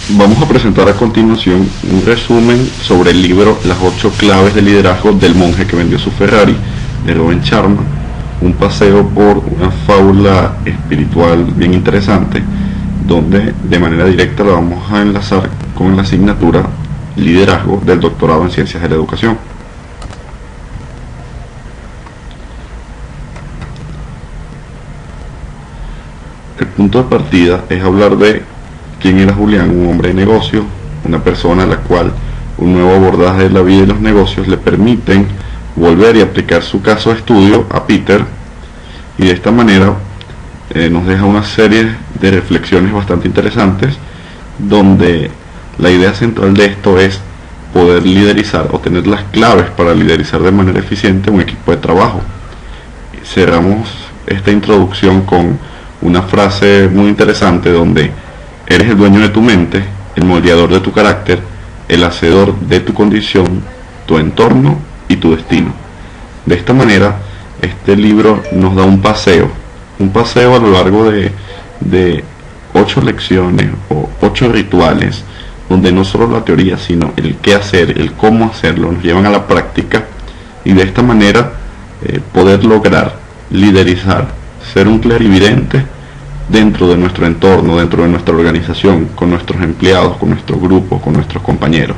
Vamos a presentar a continuación un resumen sobre el libro Las 8 claves de liderazgo del monje que vendió su Ferrari, de Robin Sharma, un paseo por una fábula espiritual bien interesante, donde de manera directa la vamos a enlazar con la asignatura Liderazgo del doctorado en Ciencias de la Educación. El punto de partida es hablar de quién era Julián, un hombre de negocios, una persona a la cual un nuevo abordaje de la vida y los negocios le permiten volver y aplicar su caso de estudio a Peter, y de esta manera nos deja una serie de reflexiones bastante interesantes, donde la idea central de esto es poder liderizar o tener las claves para liderizar de manera eficiente un equipo de trabajo. Cerramos esta introducción con una frase muy interesante donde eres el dueño de tu mente, el moldeador de tu carácter, el hacedor de tu condición, tu entorno y tu destino. De esta manera, este libro nos da un paseo a lo largo de 8 lecciones o 8 rituales, donde no solo la teoría, sino el qué hacer, el cómo hacerlo, nos llevan a la práctica, y de esta manera poder lograr liderizar, ser un clarividente dentro de nuestro entorno, dentro de nuestra organización, con nuestros empleados, con nuestro grupo, con nuestros compañeros.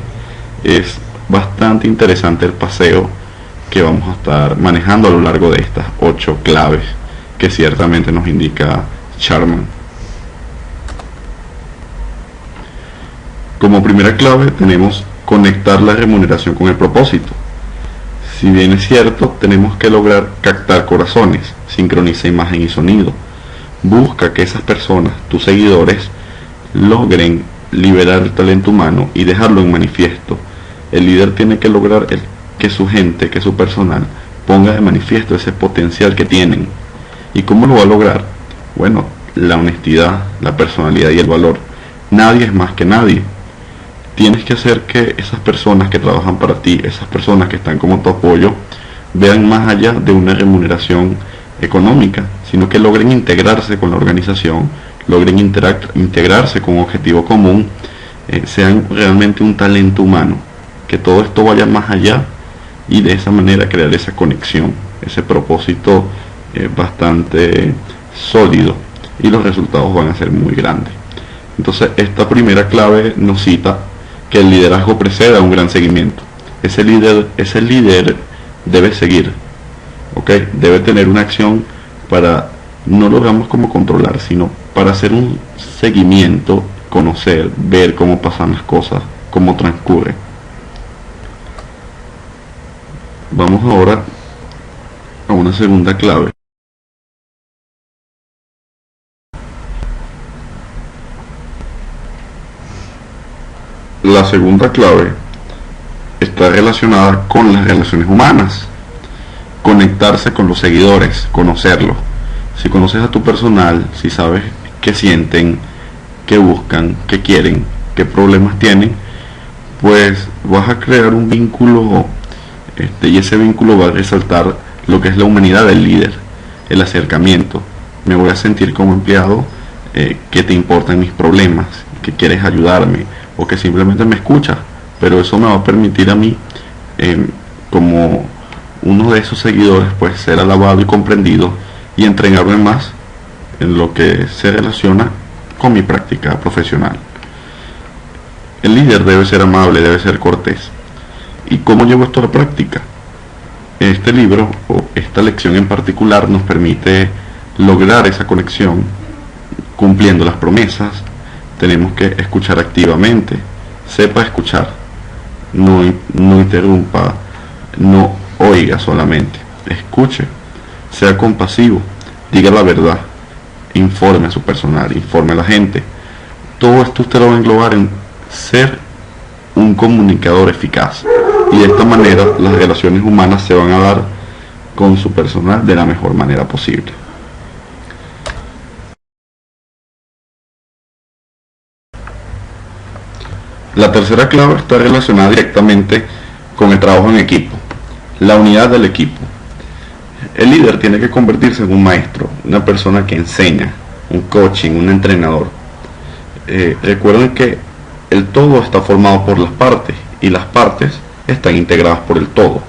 Es bastante interesante el paseo que vamos a estar manejando a lo largo de estas 8 claves que ciertamente nos indica Sharma. Como primera clave tenemos conectar la remuneración con el propósito. Si bien es cierto, tenemos que lograr captar corazones, sincroniza imagen y sonido. Busca que esas personas, tus seguidores, logren liberar el talento humano y dejarlo en manifiesto. El líder tiene que lograr que su gente, que su personal, ponga de manifiesto ese potencial que tienen. ¿Y cómo lo va a lograr? Bueno, la honestidad, la personalidad y el valor. Nadie es más que nadie. Tienes que hacer que esas personas que trabajan para ti, esas personas que están como tu apoyo, vean más allá de una remuneración económica, sino que logren integrarse con la organización, logren integrarse con un objetivo común, sean realmente un talento humano, que todo esto vaya más allá, y de esa manera crear esa conexión, ese propósito bastante sólido, y los resultados van a ser muy grandes. Entonces esta primera clave nos cita que el liderazgo precede a un gran seguimiento. Ese líder debe seguir, ¿okay? Debe tener una acción para, no lo veamos como controlar, sino para hacer un seguimiento, conocer, ver cómo pasan las cosas, cómo transcurre. Vamos ahora a una segunda clave. La segunda clave está relacionada con las relaciones humanas. Conectarse con los seguidores, conocerlos. Si conoces a tu personal, si sabes qué sienten, qué buscan, qué quieren, qué problemas tienen, pues vas a crear un vínculo, y ese vínculo va a resaltar lo que es la humanidad del líder, el acercamiento. Me voy a sentir como empleado que te importan mis problemas, que quieres ayudarme, o que simplemente me escuchas, pero eso me va a permitir a mí, como uno de esos seguidores, pues ser alabado y comprendido y entregarme más en lo que se relaciona con mi práctica profesional. El líder debe ser amable, debe ser cortés. ¿Y cómo llevo esto a la práctica? Este libro, o esta lección en particular, nos permite lograr esa conexión cumpliendo las promesas. Tenemos que escuchar activamente, sepa escuchar, no interrumpa, no oiga solamente, escuche, sea compasivo, diga la verdad, informe a su personal, informe a la gente. Todo esto usted lo va a englobar en ser un comunicador eficaz, y de esta manera las relaciones humanas se van a dar con su personal de la mejor manera posible. La tercera clave está relacionada directamente con el trabajo en equipo, la unidad del equipo. El líder tiene que convertirse en un maestro, una persona que enseña, un coaching, un entrenador. Recuerden que El todo está formado por las partes y las partes están integradas por el todo.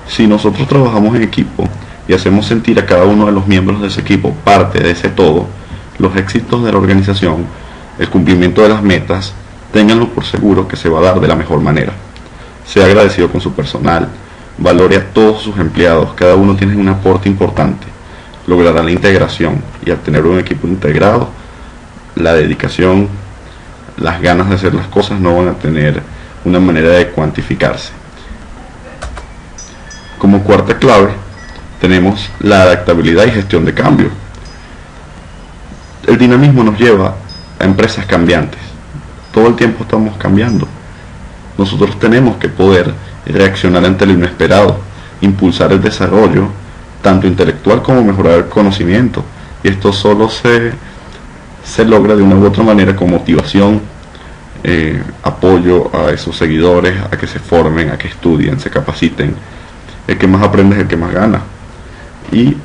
Si nosotros trabajamos en equipo y hacemos sentir a cada uno de los miembros de ese equipo parte de ese todo, los éxitos de la organización, el cumplimiento de las metas, ténganlo por seguro que se va a dar de la mejor manera. Sea agradecido con su personal, valore a todos sus empleados, cada uno tiene un aporte importante, logrará la integración, y al tener un equipo integrado, la dedicación, las ganas de hacer las cosas no van a tener una manera de cuantificarse. Como cuarta clave tenemos la adaptabilidad y gestión de cambio. El dinamismo nos lleva a empresas cambiantes. Todo el tiempo estamos cambiando. Nosotros tenemos que poder reaccionar ante lo inesperado, impulsar el desarrollo, tanto intelectual como mejorar el conocimiento. Y esto solo se logra de una u otra manera con motivación, apoyo a esos seguidores, a que se formen, a que estudien, se capaciten. El que más aprende es el que más gana. Y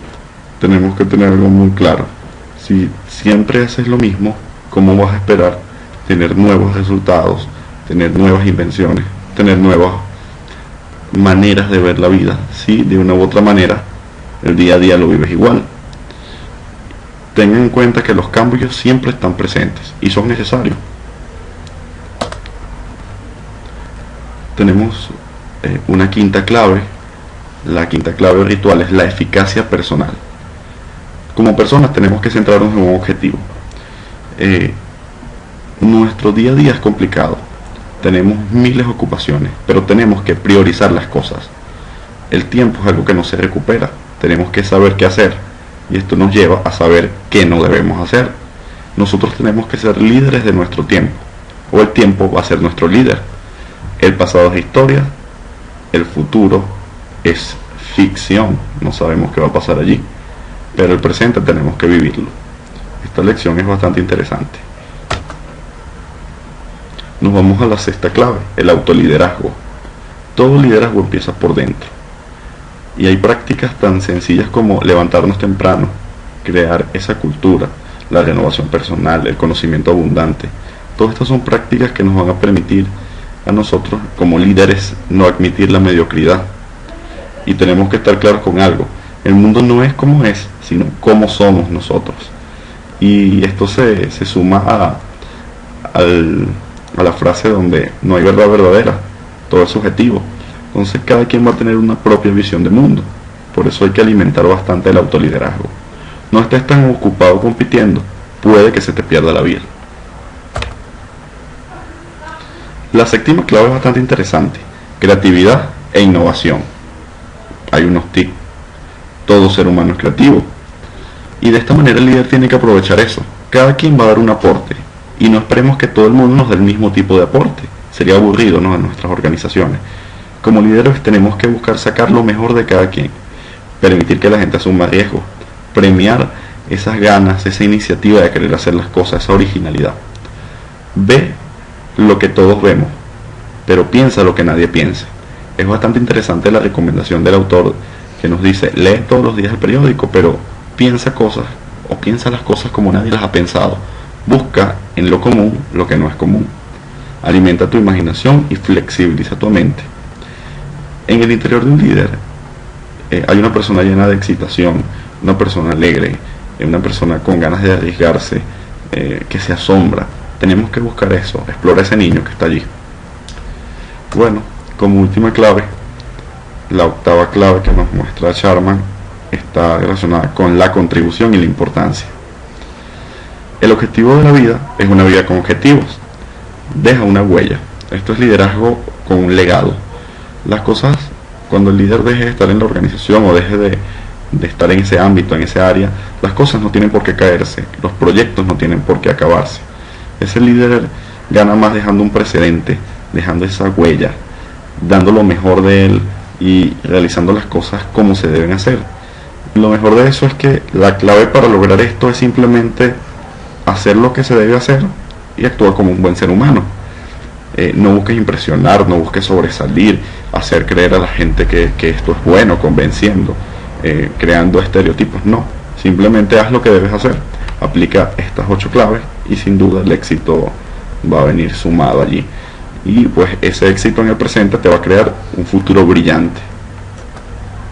tenemos que tener algo muy claro. Si siempre haces lo mismo, ¿cómo vas a esperar tener nuevos resultados, tener nuevas invenciones, tener nuevas maneras de ver la vida? Si de una u otra manera el día a día lo vives igual. Tengan en cuenta que los cambios siempre están presentes y son necesarios. Tenemos una quinta clave. La quinta clave ritual es la eficacia personal. Como personas tenemos que centrarnos en un objetivo. Nuestro día a día es complicado. Tenemos miles de ocupaciones, pero tenemos que priorizar las cosas. El tiempo es algo que no se recupera. Tenemos que saber qué hacer. Y esto nos lleva a saber qué no debemos hacer. Nosotros tenemos que ser líderes de nuestro tiempo. O el tiempo va a ser nuestro líder. El pasado es historia. El futuro es ficción. No sabemos qué va a pasar allí. Pero el presente tenemos que vivirlo. Esta lección es bastante interesante. Nos vamos a la sexta clave, el autoliderazgo. Todo liderazgo empieza por dentro. Y hay prácticas tan sencillas como levantarnos temprano, crear esa cultura, la renovación personal, el conocimiento abundante. Todas estas son prácticas que nos van a permitir a nosotros como líderes no admitir la mediocridad. Y tenemos que estar claros con algo. El mundo no es como es, sino cómo somos nosotros. Y esto se suma a la frase donde no hay verdad verdadera, todo es subjetivo. Entonces cada quien va a tener una propia visión de mundo. Por eso hay que alimentar bastante el autoliderazgo. No estés tan ocupado compitiendo, puede que se te pierda la vida. La séptima clave es bastante interesante, creatividad e innovación. Hay unos tips. Todo ser humano es creativo. Y de esta manera el líder tiene que aprovechar eso. Cada quien va a dar un aporte. Y no esperemos que todo el mundo nos dé el mismo tipo de aporte. Sería aburrido, ¿no?, en nuestras organizaciones. Como líderes tenemos que buscar sacar lo mejor de cada quien. Permitir que la gente asuma riesgos. Premiar esas ganas, esa iniciativa de querer hacer las cosas, esa originalidad. Ve lo que todos vemos, pero piensa lo que nadie piensa. Es bastante interesante la recomendación del autor que nos dice, lee todos los días el periódico, pero piensa cosas, o piensa las cosas como nadie las ha pensado. Busca en lo común lo que no es común. Alimenta tu imaginación y flexibiliza tu mente. En el interior de un líder hay una persona llena de excitación, una persona alegre, una persona con ganas de arriesgarse, que se asombra. Tenemos que buscar eso, explora ese niño que está allí. Bueno, como última clave, la octava clave que nos muestra Charman está relacionada con la contribución y la importancia. El objetivo de la vida es una vida con objetivos. Deja una huella. Esto es liderazgo con un legado. Las cosas, cuando el líder deje de estar en la organización o deje de estar en ese ámbito, en ese área, las cosas no tienen por qué caerse, los proyectos no tienen por qué acabarse. Ese líder gana más dejando un precedente, dejando esa huella, dando lo mejor de él y realizando las cosas como se deben hacer. Lo mejor de eso es que la clave para lograr esto es simplemente hacer lo que se debe hacer y actuar como un buen ser humano. No busques impresionar, no busques sobresalir, hacer creer a la gente que esto es bueno, convenciendo, creando estereotipos. No, simplemente haz lo que debes hacer. Aplica estas 8 claves y sin duda el éxito va a venir sumado allí. Y pues ese éxito en el presente te va a crear un futuro brillante.